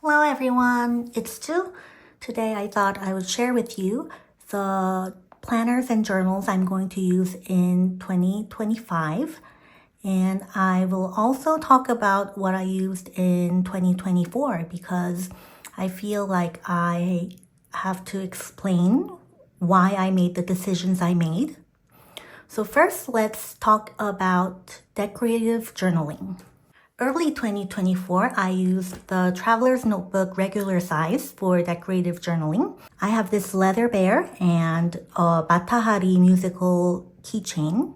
Hello everyone, it's Stu. Today I thought I would share with you the planners and journals I'm going to use in 2025. And I will also talk about what I used in 2024 because I feel like I have to explain why I made the decisions I made. So first, let's talk about decorative journaling. Early 2024, I used the Traveler's Notebook regular size for decorative journaling. I have this leather bear and a Batahari musical keychain.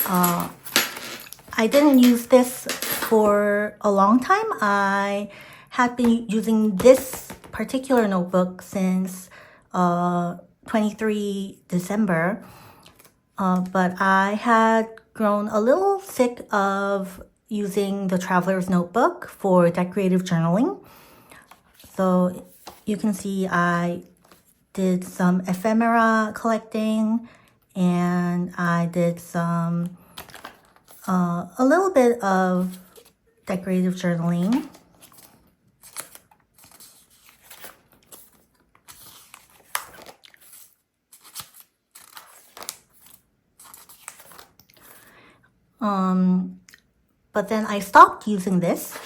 I didn't use this for a long time. I had been using this particular notebook since 23 December, but I had grown a little sick of using the Traveler's Notebook for decorative journaling. So you can see I did some ephemera collecting and I did some a little bit of decorative journaling. But then I stopped using this,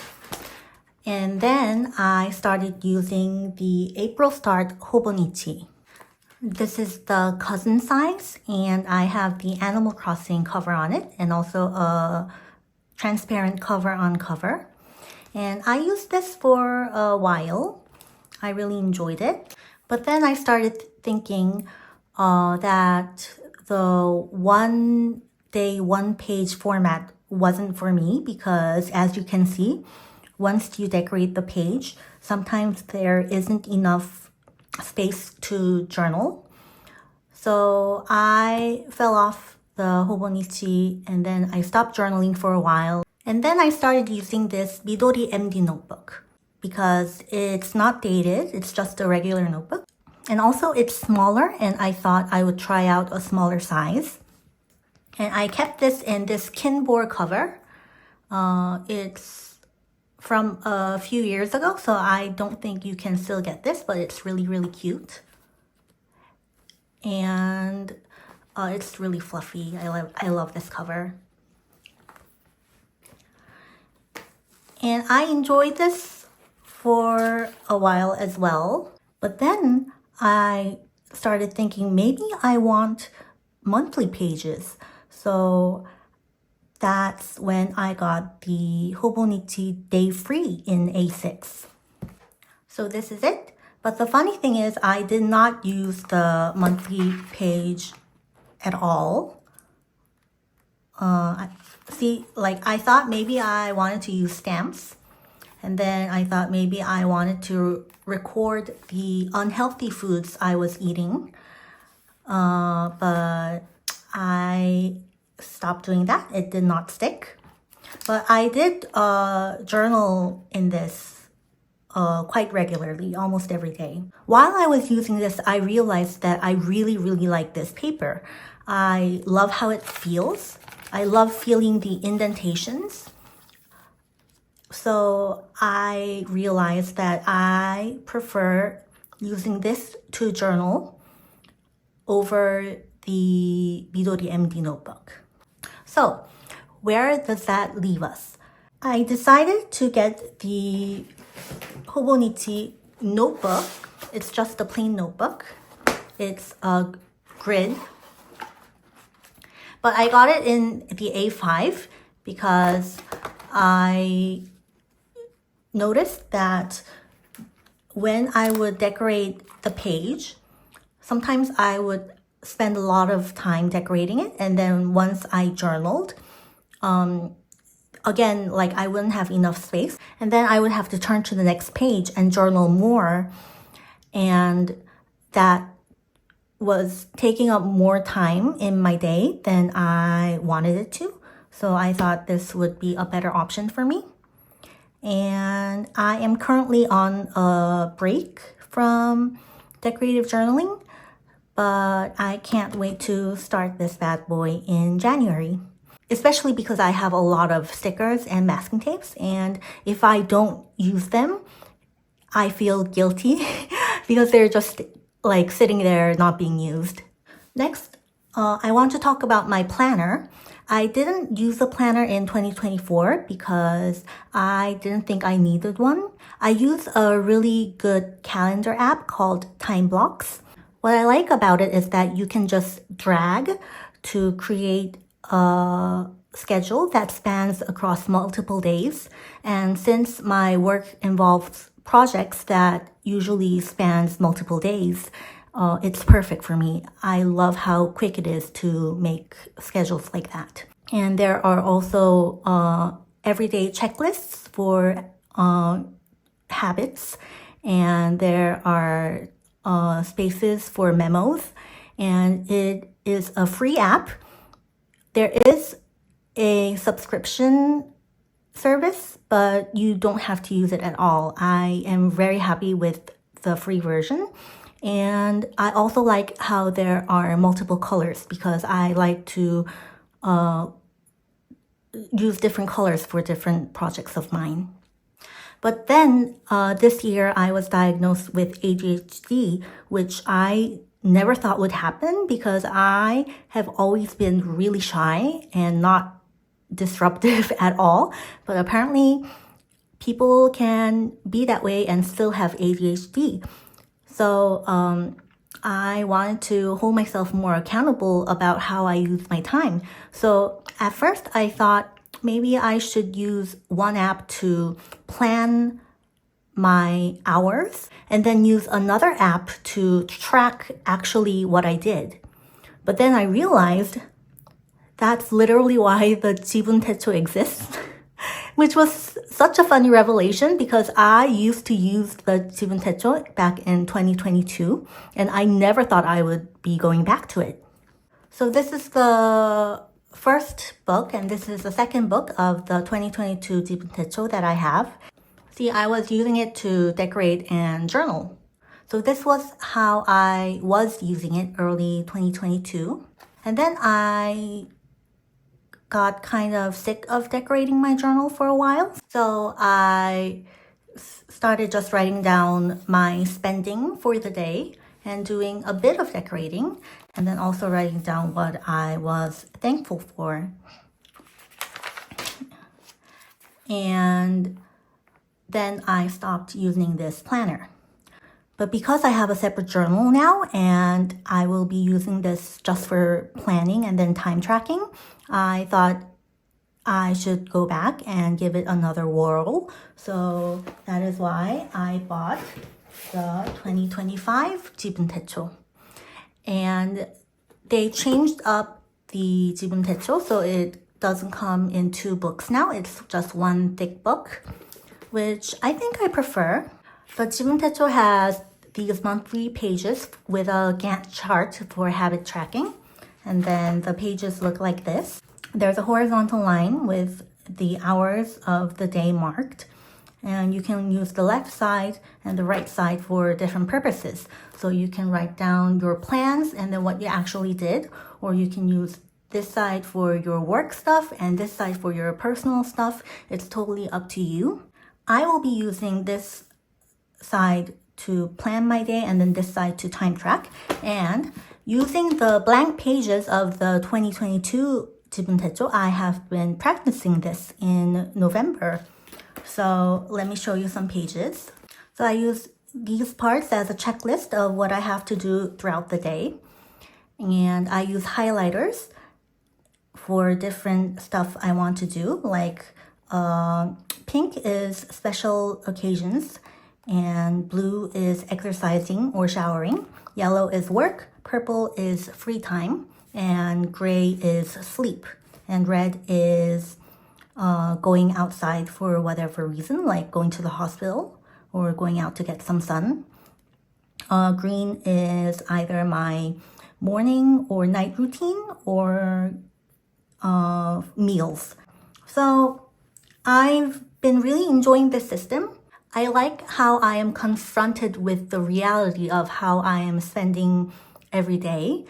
and then I started using the April Start Hobonichi. This is the cousin size, and I have the Animal Crossing cover on it, and also a transparent cover on cover. And I used this for a while. I really enjoyed it. But then I started thinking that the one day, one page format wasn't for me because, as you can see, once you decorate the page, sometimes there isn't enough space to journal. So I fell off the Hobonichi and then I stopped journaling for a while. And then I started using this Midori MD notebook because it's not dated, it's just a regular notebook. And also it's smaller and I thought I would try out a smaller size. And I kept this in this Kinbor cover. It's from a few years ago, so I don't think you can still get this, but it's really, really cute. And it's really fluffy. I love this cover. And I enjoyed this for a while as well. But then I started thinking maybe I want monthly pages. So that's when I got the Hobonichi Day Free in A6. So this is it. But the funny thing is I did not use the monthly page at all. I thought maybe I wanted to use stamps. And then I thought maybe I wanted to record the unhealthy foods I was eating. But I stopped doing that. It did not stick. But I did journal in this quite regularly, almost every day. While I was using this, I realized that I really, really like this paper. I love how it feels. I love feeling the indentations. So I realized that I prefer using this to journal over the Midori MD notebook. So where does that leave us? I decided to get the Hobonichi notebook. It's just a plain notebook. It's a grid. But I got it in the A5 because I noticed that when I would decorate the page, sometimes I would spend a lot of time decorating it, and then once I journaled, again, like I wouldn't have enough space, and then I would have to turn to the next page and journal more, and that was taking up more time in my day than I wanted it to. So I thought this would be a better option for me. And I am currently on a break from decorative journaling, but I can't wait to start this bad boy in January. especially because I have a lot of stickers and masking tapes, and if I don't use them, I feel guilty because they're just like sitting there not being used. Next, I want to talk about my planner. I didn't use a planner in 2024 because I didn't think I needed one. I use a really good calendar app called Time Blocks. What I like about it is that you can just drag to create a schedule that spans across multiple days. And since my work involves projects that usually spans multiple days, it's perfect for me. I love how quick it is to make schedules like that. And there are also everyday checklists for habits, and there are spaces for memos, and it is a free app. There is a subscription service, but you don't have to use it at all. I am very happy with the free version. And I also like how there are multiple colors because I like to use different colors for different projects of mine. But then this year I was diagnosed with ADHD, which I never thought would happen because I have always been really shy and not disruptive at all. But apparently people can be that way and still have ADHD. So I wanted to hold myself more accountable about how I use my time. So at first I thought maybe I should use one app to plan my hours and then use another app to track actually what I did. But then I realized that's literally why the Jibun Techo exists, which was such a funny revelation because I used to use the Jibun Techo back in 2022 and I never thought I would be going back to it. So this is the first book and this is the second book of the 2022 Jibun Techo that I have. See, I was using it to decorate and journal. So this was how I was using it early 2022. And then I got kind of sick of decorating my journal for a while. So I started just writing down my spending for the day and doing a bit of decorating and then also writing down what I was thankful for. And then I stopped using this planner. But because I have a separate journal now and I will be using this just for planning and then time tracking, I thought I should go back and give it another whirl. So that is why I bought the 2025 Jibun Techo. And they changed up the Jibun Techo so it doesn't come in two books now. It's just one thick book, which I think I prefer. But Jibun Techo has these monthly pages with a Gantt chart for habit tracking. And then the pages look like this. There's a horizontal line with the hours of the day marked. And you can use the left side and the right side for different purposes. So you can write down your plans and then what you actually did, or you can use this side for your work stuff and this side for your personal stuff. It's totally up to you. I will be using this side to plan my day and then this side to time track. And using the blank pages of the 2022 Jibun Techo, I have been practicing this in November. So let me show you some pages. So I use these parts as a checklist of what I have to do throughout the day. And I use highlighters for different stuff I want to do. Like pink is special occasions, and blue is exercising or showering. Yellow is work, purple is free time, and gray is sleep. And red is going outside for whatever reason, like going to the hospital or going out to get some sun. Green is either my morning or night routine or meals. So I've been really enjoying this system. I like how I am confronted with the reality of how I am spending every day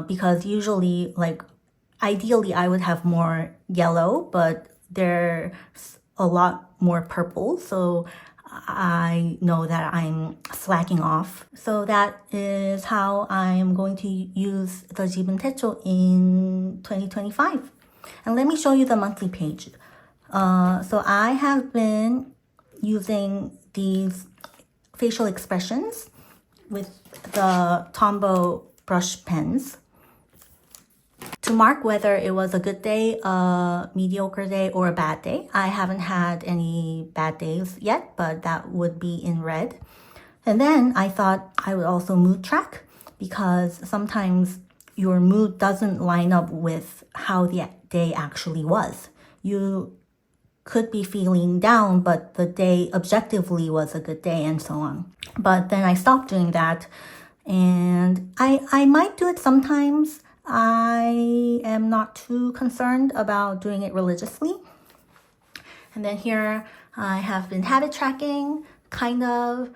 because usually like ideally I would have more yellow, but there's a lot more purple, so I know that I'm slacking off. So that is how I'm going to use the Jibun Techo in 2025. And let me show you the monthly page. So I have been using these facial expressions with the Tombow brush pens to mark whether it was a good day, a mediocre day, or a bad day. I haven't had any bad days yet, but that would be in red. And then I thought I would also mood track, because sometimes your mood doesn't line up with how the day actually was. You could be feeling down, but the day objectively was a good day, and so on. But then I stopped doing that, and I might do it sometimes. I am not too concerned about doing it religiously. And then here I have been habit tracking, kind of.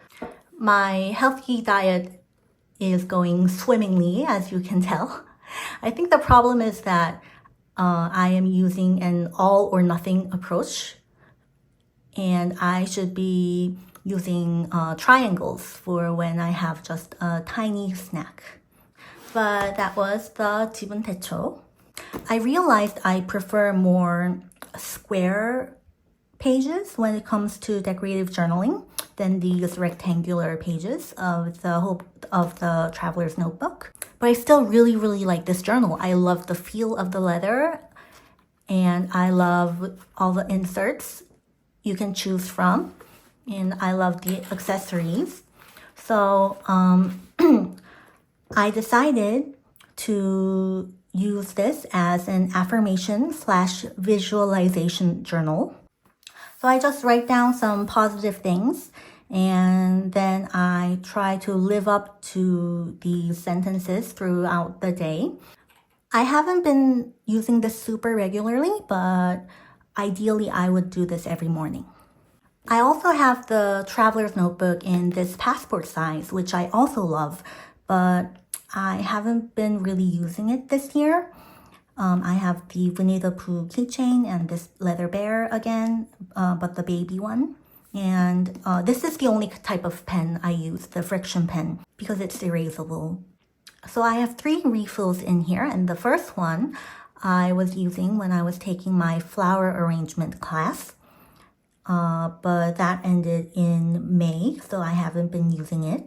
My healthy diet is going swimmingly, as you can tell. I think the problem is that I am using an all or nothing approach, and I should be using triangles for when I have just a tiny snack. But that was the Jibun Techo. I realized I prefer more square pages when it comes to decorative journaling than these rectangular pages of the traveler's notebook. But I still really like this journal. I love the feel of the leather, and I love all the inserts you can choose from, and I love the accessories. So I decided to use this as an affirmation / visualization journal. So I just write down some positive things, and then I try to live up to these sentences throughout the day. I haven't been using this super regularly, but ideally I would do this every morning. I also have the traveler's notebook in this passport size, which I also love, but I haven't been really using it this year. I have the Winnie the Pooh keychain and this leather bear again, but the baby one. And this is the only type of pen I use, the friction pen, because it's erasable. So I have 3 refills in here, and the first one I was using when I was taking my flower arrangement class. But that ended in May, so I haven't been using it.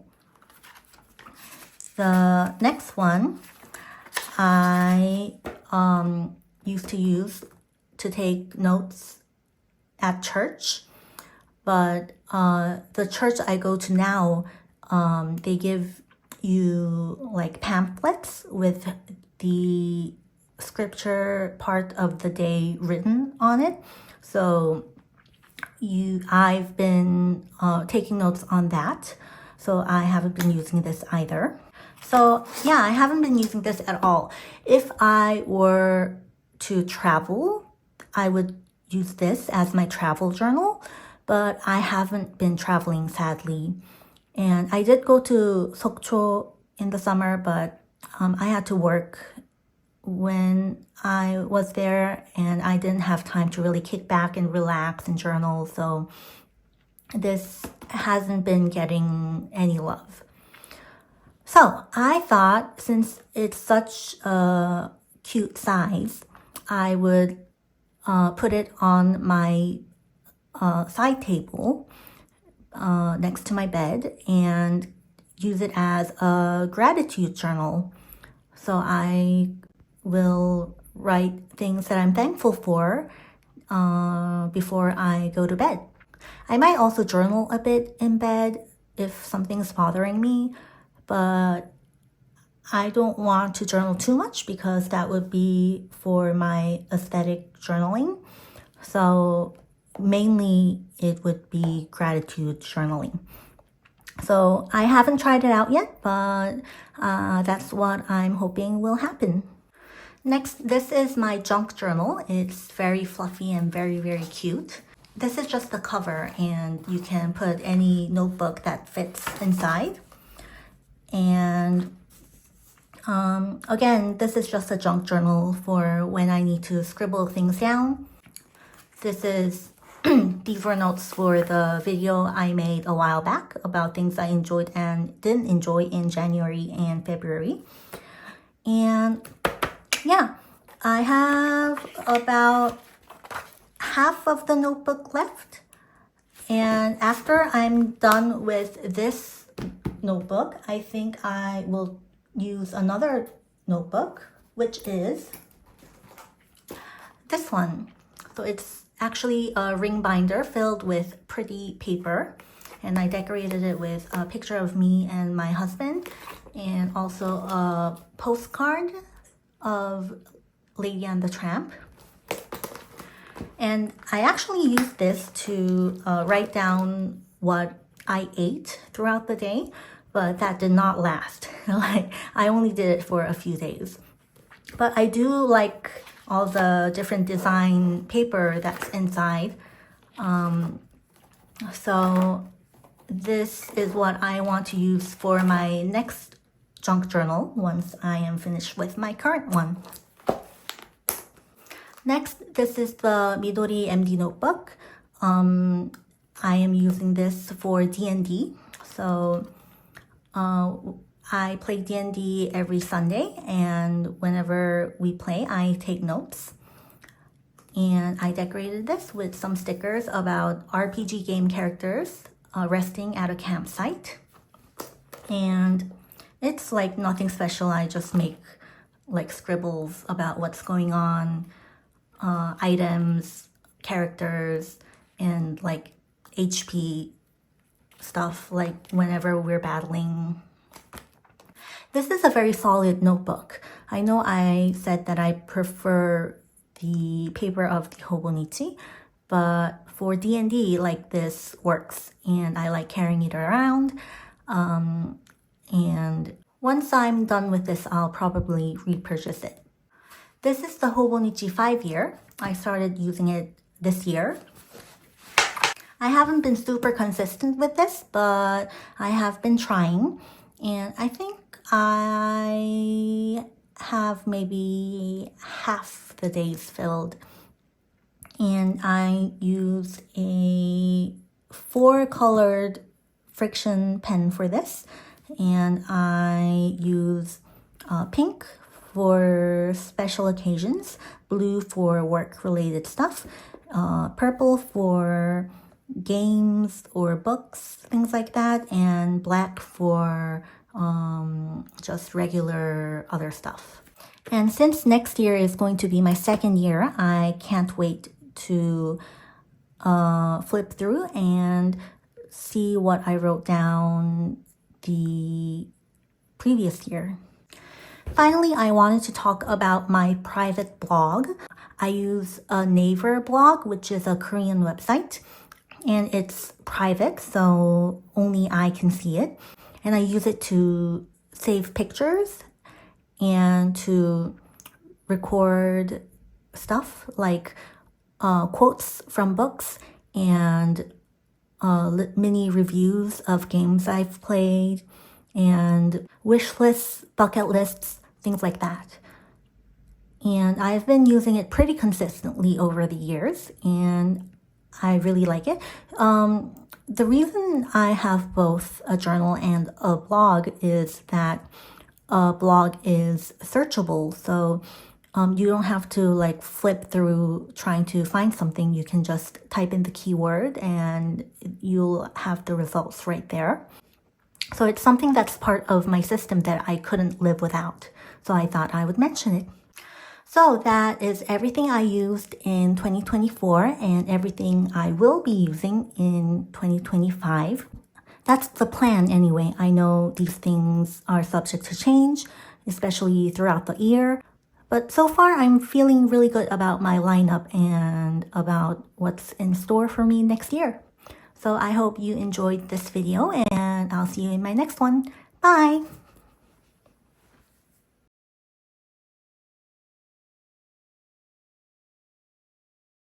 The next one I used to use to take notes at church, but the church I go to now, they give you like pamphlets with the scripture part of the day written on it. So I've been taking notes on that, so I haven't been using this either. So yeah, I haven't been using this at all. If I were to travel, I would use this as my travel journal, but I haven't been traveling, sadly. And I did go to Sokcho in the summer, but I had to work when I was there, and I didn't have time to really kick back and relax and journal, so this hasn't been getting any love. So I thought, since it's such a cute size, I would put it on my side table next to my bed and use it as a gratitude journal. So I will write things that I'm thankful for before I go to bed. I might also journal a bit in bed if something's bothering me, but I don't want to journal too much because that would be for my aesthetic journaling. So mainly it would be gratitude journaling. So I haven't tried it out yet, but that's what I'm hoping will happen. Next, this is my junk journal. It's very fluffy and very cute. This is just the cover, and you can put any notebook that fits inside. And Again, this is just a junk journal for when I need to scribble things down. These were notes for the video I made a while back about things I enjoyed and didn't enjoy in January and February. And yeah, I have about half of the notebook left. And after I'm done with this notebook, I think I will use another notebook, which is this one. So it's actually a ring binder filled with pretty paper, and I decorated it with a picture of me and my husband, and also a postcard of Lady and the Tramp. And I actually used this to write down what I ate throughout the day, but that did not last. I only did it for a few days. But I do like all the different design paper that's inside. So this is what I want to use for my next junk journal once I am finished with my current one. Next, this is the Midori MD notebook. I am using this for D&D. So I play D&D every Sunday, and whenever we play, I take notes. And I decorated this with some stickers about RPG game characters resting at a campsite. And it's like nothing special. I just make like scribbles about what's going on, items, characters, and like HP stuff, like whenever we're battling. This is a very solid notebook. I know I said that I prefer the paper of the Hobonichi, but for D&D, like this works, and I like carrying it around. And once I'm done with this, I'll probably repurchase it. This is the Hobonichi 5-year. I started using it this year. I haven't been super consistent with this, but I have been trying. And I think I have maybe half the days filled. And I use a 4-colored friction pen for this. And I use pink for special occasions, blue for work-related stuff, purple for games or books, things like that, and black for just regular other stuff. And since next year is going to be my 2nd year, I can't wait to flip through and see what I wrote down the previous year. Finally, I wanted to talk about my private blog. I use a Naver blog, which is a Korean website, and it's private, so only I can see it. And I use it to save pictures and to record stuff like quotes from books and mini reviews of games I've played and wish lists, bucket lists, things like that. And I've been using it pretty consistently over the years, and I really like it. The reason I have both a journal and a blog is that a blog is searchable, so you don't have to like flip through trying to find something. You can just type in the keyword and you'll have the results right there. So it's something that's part of my system that I couldn't live without. So I thought I would mention it. So that is everything I used in 2024 and everything I will be using in 2025. That's the plan anyway. I know these things are subject to change, especially throughout the year. But so far, I'm feeling really good about my lineup and about what's in store for me next year. So I hope you enjoyed this video, and I'll see you in my next one. Bye!